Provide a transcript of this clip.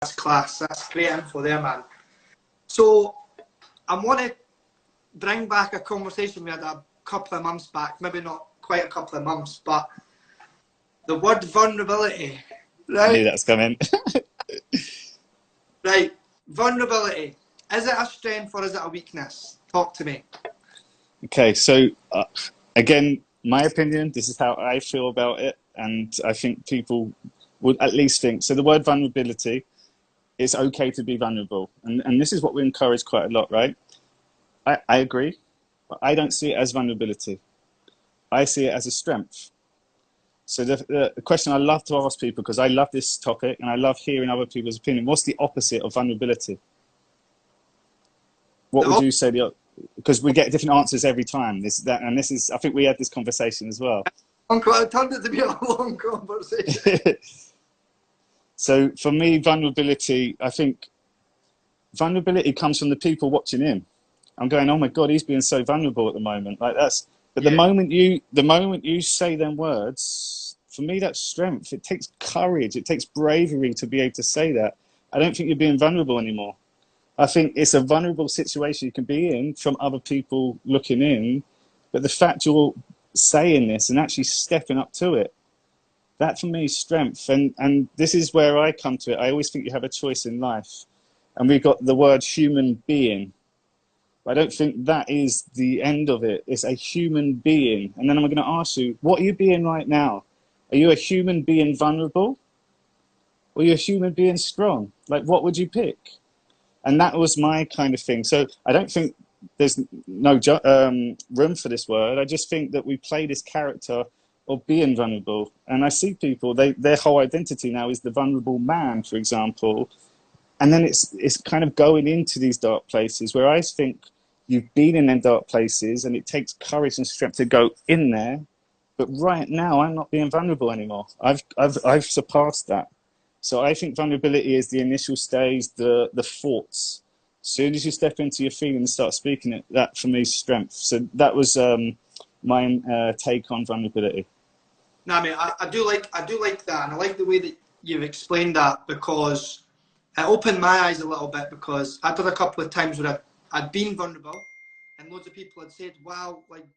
That's class. That's great info there, man. So I want to bring back a conversation we had a couple of months back, maybe not quite a couple of months, but the word vulnerability, right? I knew that was coming. Right, vulnerability. Is it a strength or is it a weakness? Talk to me. Okay, so again, my opinion, this is how I feel about it, and I think people would at least think, so the word vulnerability, it's okay to be vulnerable, and this is what we encourage quite a lot, right? I agree, but I don't see it as vulnerability. I see it as a strength. So the question I love to ask people, because I love this topic and I love hearing other people's opinion, what's the opposite of vulnerability? What would you say? Because we get different answers every time. I think we had this conversation as well. I turned it to be a long conversation. So for me, vulnerability, I think vulnerability comes from the people watching him. I'm going, oh my God, he's being so vulnerable at the moment. Like that's, but the moment you say them words, for me, that's strength. It takes courage. It takes bravery to be able to say that. I don't think you're being vulnerable anymore. I think it's a vulnerable situation you can be in from other people looking in, but the fact you're saying this and actually stepping up to it, that for me is strength. And this is where I come to it. I always think you have a choice in life. And we've got the word human being. I don't think that is the end of it. It's a human being. And then I'm going to ask you, what are you being right now? Are you a human being vulnerable? Or are you a human being strong? Like, what would you pick? And that was my kind of thing. So I don't think there's no room for this word. I just think that we play this character of being vulnerable. And I see people, their whole identity now is the vulnerable man, for example. And then it's kind of going into these dark places where I think you've been in them dark places and it takes courage and strength to go in there. But right now, I'm not being vulnerable anymore. I've surpassed that. So I think vulnerability is the initial stage, the thoughts. As soon as you step into your feelings and start speaking it, that for me is strength. So that was my take on vulnerability. No, I mean, I do like that, and I like the way that you've explained that, because it opened my eyes a little bit, because I've had a couple of times where I'd been vulnerable and loads of people had said, wow, like,